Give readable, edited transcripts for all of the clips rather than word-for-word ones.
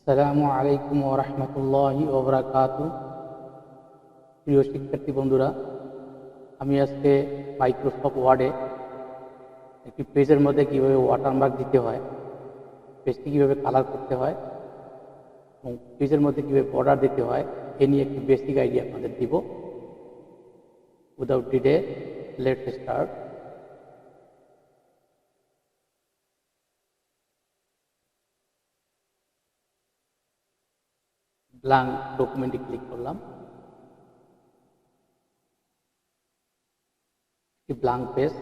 আসসালামু আলাইকুম ওয়া রাহমাতুল্লাহি ওয়া বারাকাতুহু। প্রিয় শিক্ষার্থী বন্ধুরা, আমি আজকে মাইক্রোসফট ওয়ার্ডে একটি পেজের মধ্যে কীভাবে ওয়াটারমার্ক দিতে হয়, পেজটি কীভাবে কালার করতে হয় এবং পেজের মধ্যে কীভাবে বর্ডার দিতে হয় এ নিয়ে একটি বেসিক আইডিয়া আপনাদের দিব। Without delay let's start. Blank ডকুমেন্টে ক্লিক করলাম, একটি ব্ল্যাঙ্ক পেজ।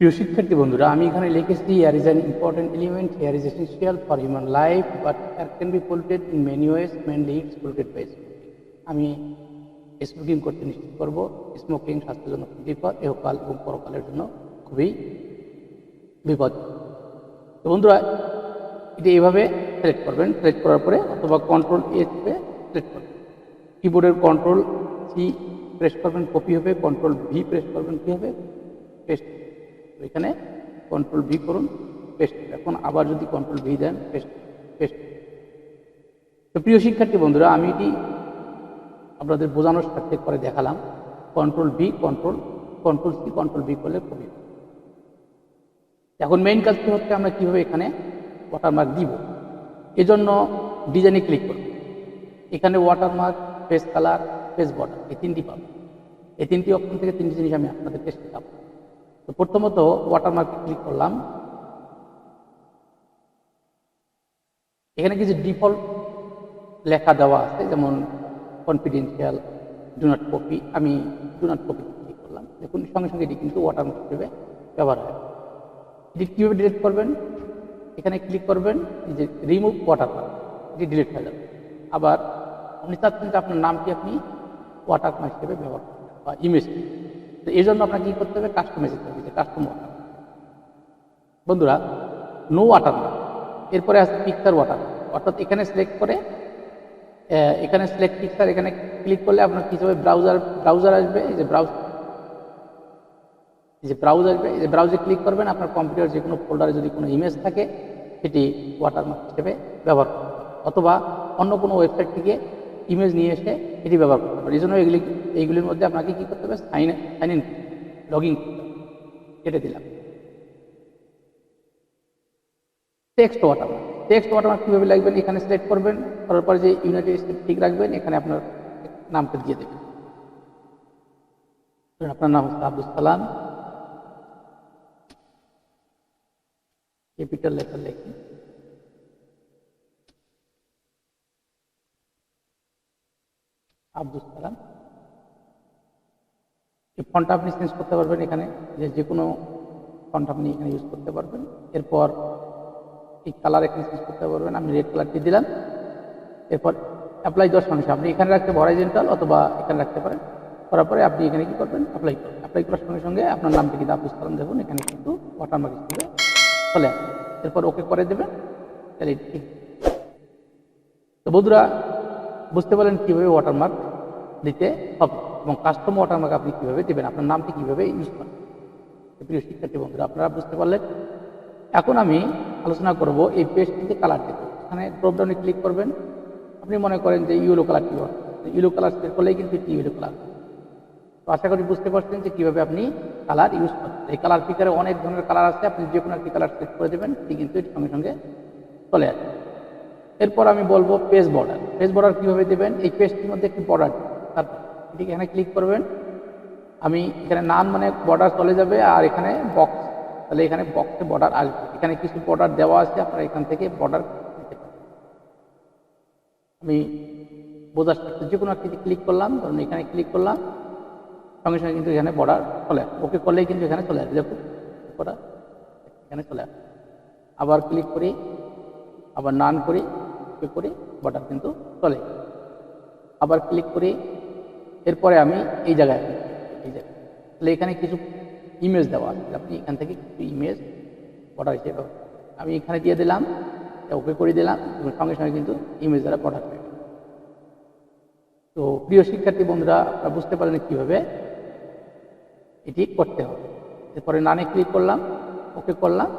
প্রিয় শিক্ষার্থী বন্ধুরা, আমি এখানে লিখেছি hair is an important element, hair is essential for human life, but hair can be polluted in many ways, mainly it's polluted by smoking. আমি স্মোকিং করতে নিশ্চিত করবো। স্মোকিং স্বাস্থ্যের জন্য খুব বিপদ, এহকাল এবং পরকালের জন্য খুবই বিপদ। তো বন্ধুরা, এটা এইভাবে সিলেক্ট করবেন। সিলেক্ট করার পরে অথবা কন্ট্রোল এ চেপে সিলেক্ট করবেন। কিবোর্ডের কন্ট্রোল সি প্রেস করবেন, কপি হবে। কন্ট্রোল ভি প্রেস করবেন, কী হবে? পেস্ট। এখানে কন্ট্রোল ভি করুন, পেস্ট। এখন আবার যদি কন্ট্রোল ভি দেন, পেস্ট পেস্ট। তো প্রিয় শিক্ষার্থী বন্ধুরা, আমি এটি আপনাদের বোঝানোর সাথে করে দেখালাম। Control V, control C, control V করলে কপি। এখন মেইন কাজটি হচ্ছে আমরা কীভাবে এখানে ওয়াটারমার্ক দিব। এজন্য ডিজাইনে ক্লিক করব। এখানে watermark, page colour, page border, এই তিনটি পাবো। এই তিনটি অপশন থেকে তিনটি জিনিস আমি আপনাদেরকে শেখাবো। তো প্রথমত ওয়াটারমার্কে ক্লিক করলাম। এখানে কিছু ডিফল্ট লেখা দেওয়া আছে, যেমন কনফিডেন্সিয়াল, ডু নট কপি। আমি ডু নট কপি ক্লিক করলাম। দেখুন সঙ্গে সঙ্গে এটি কিন্তু ওয়াটারমার্ক হিসেবে ব্যবহার হয়। এটি কীভাবে ডিলিট করবেন? এখানে ক্লিক করবেন, যে রিমুভ ওয়াটারমার্ক, এটি ডিলিট হয়ে যাবে। আবার আপনি চাচ্ছেন যে আপনার নামটি আপনি ওয়াটারমার্ক হিসেবে ব্যবহার করবেন বা ইমেজ। তো এই জন্য আপনাকে কী করতে হবে? কাস্টমাইজ করতে হবে, কাস্টম ওয়াটারমার্ক। বন্ধুরা, নো ওয়াটারমার্ক, এরপরে আছে পিকচার ওয়াটারমার্ক। অর্থাৎ এখানে সিলেক্ট করে, এখানে সিলেক্ট পিকচার, এখানে ক্লিক করলে আপনার কী হবে? ব্রাউজার আসবে। এই যে ব্রাউজ আসবে, এই যে ব্রাউজে ক্লিক করবেন। আপনার কম্পিউটার যে কোনো ফোল্ডারে যদি কোনো ইমেজ থাকে, সেটি ওয়াটারমার্ক হিসেবে ব্যবহার করতে পারবেন, অথবা অন্য কোনো ওয়েবসাইট থেকে ইমেজ নিয়ে এসে এটি ব্যবহার করতে পারেন। এই জন্য এইগুলির মধ্যে আপনাকে কী করতে হবে? সাইন ইন, লগ ইন কেটে দিলাম। টেক্সট ওয়াটারমার্ক কীভাবে লাগবেন? এখানে সিলেক্ট করবেন, করার পরে যে ইউনাইটেড স্টেট ঠিক রাখবেন, এখানে আপনার নামটা দিয়ে দেবেন। আপনার নাম হচ্ছে আব্দুল সালাম, ক্যাপিটাল লেটার লেখেন, আব্দুল সালাম। এই ফন্টটা আপনি চেঞ্জ করতে পারবেন, এখানে যে কোনো ফন্ট আপনি এখানে ইউজ করতে পারবেন। এরপর এই কালার এখানে চেঞ্জ করতে পারবেন। আমি রেড কালারটি দিলাম। এরপর অ্যাপ্লাই দেওয়ার সঙ্গে আপনি এখানে রাখতে হরাইজন্টাল অথবা এখানে রাখতে পারেন। করার পরে আপনি এখানে কী করবেন? অ্যাপ্লাই করার সঙ্গে সঙ্গে আপনার নামটি কিন্তু আব্দুল সালাম দেখুন এখানে কিন্তু ওয়াটারমার্ক হিসেবে চলে আসবে। এরপর ওকে করে দেবেন, তাহলে ঠিক। তো বন্ধুরা, বুঝতে পারলেন কীভাবে ওয়াটারমার্ক দিতে হবে এবং কাস্টম ওয়াটারমার্ক আপনি কীভাবে দেবেন, আপনার নামটি কীভাবে ইউজ করেন। প্রিয় শিক্ষার্থী বন্ধুরা, আপনারা বুঝতে পারলেন। এখন আমি আলোচনা করব এই পেজটিতে কালার দেব। এখানে ড্রপডাউনে ক্লিক করবেন। আপনি মনে করেন যে ইয়েলো কালারটি ইয়েলো কালার সিলেক্ট করলেই কিন্তু এটি ইয়েলো কালার। তো আশা করি বুঝতে পারছেন যে কীভাবে আপনি কালার ইউজ করবেন। এই কালার পিকারে অনেক ধরনের কালার আছে, আপনি যে কোনো একটি কালার সিলেক্ট করে দেবেন, এটি কিন্তু এর সঙ্গে সঙ্গে চলে আসবে। এরপর আমি বলবো পেজ বর্ডার। পেজ বর্ডার কীভাবে দেবেন, এই পেজটির মধ্যে একটি বর্ডার, তারপর এটিকে এখানে ক্লিক করবেন। আমি এখানে নাম মানে বর্ডার চলে যাবে, আর এখানে বক্স, তাহলে এখানে বক্সে বর্ডার আসবে। এখানে কিছু বর্ডার দেওয়া আছে, আপনারা এখান থেকে বর্ডার দিতে পারেন। আমি বোঝার সাথে যে কোনো একটি ক্লিক করলাম, ধরুন এখানে ক্লিক করলাম, সঙ্গে সঙ্গে কিন্তু এখানে বর্ডার চলে আসবে। ওকে করলেই কিন্তু এখানে চলে আসবে, দেখুন বর্ডার এখানে চলে আসবে। আবার ক্লিক করি, আবার নান করি, ওকে করি, বর্ডার কিন্তু চলে। আবার ক্লিক করি, এরপরে আমি এই জায়গায় তাহলে এখানে কিছু ইমেজ দেওয়া আছে, আপনি এখান থেকে কিছু ইমেজ বর্ডার হিসেবে আমি এখানে দিয়ে দিলাম, ওকে করে দিলাম, সঙ্গে সঙ্গে কিন্তু ইমেজ দ্বারা বর্ডার হয়ে গেল। তো প্রিয় শিক্ষার্থী বন্ধুরা, আপনারা বুঝতে পারলেন কীভাবে এটি করতে হবে। এরপরে নানে ক্লিক করলাম, ওকে করলাম,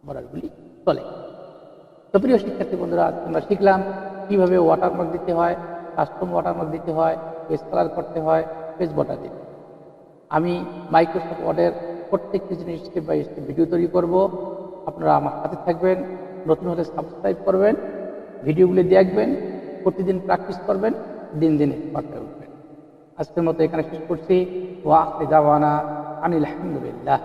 বর্ডারগুলি চলে। তো প্রিয় শিক্ষার্থী বন্ধুরা, আমরা শিখলাম কীভাবে ওয়াটারমার্ক দিতে হয়, কাস্টম ওয়াটারমার্ক দিতে হয়, পেজ কালার করতে হয়, পেজ বর্ডার দিতে হয়। আমি মাইক্রোসফট ওয়ার্ডের প্রত্যেকটি জিনিস স্টেপ বাই স্টেপ ভিডিও তৈরি করব। আপনারা আমার সাথে থাকবেন, নতুন হলে সাবস্ক্রাইব করবেন, ভিডিওগুলি দেখবেন, প্রতিদিন প্র্যাকটিস করবেন, দিন দিন এক্সপার্ট হয়ে উঠবেন। আজকের মতো এখানে শেষ করছি। ওয়া আখিরু দাওয়ানা আনিল হামদুলিল্লাহ।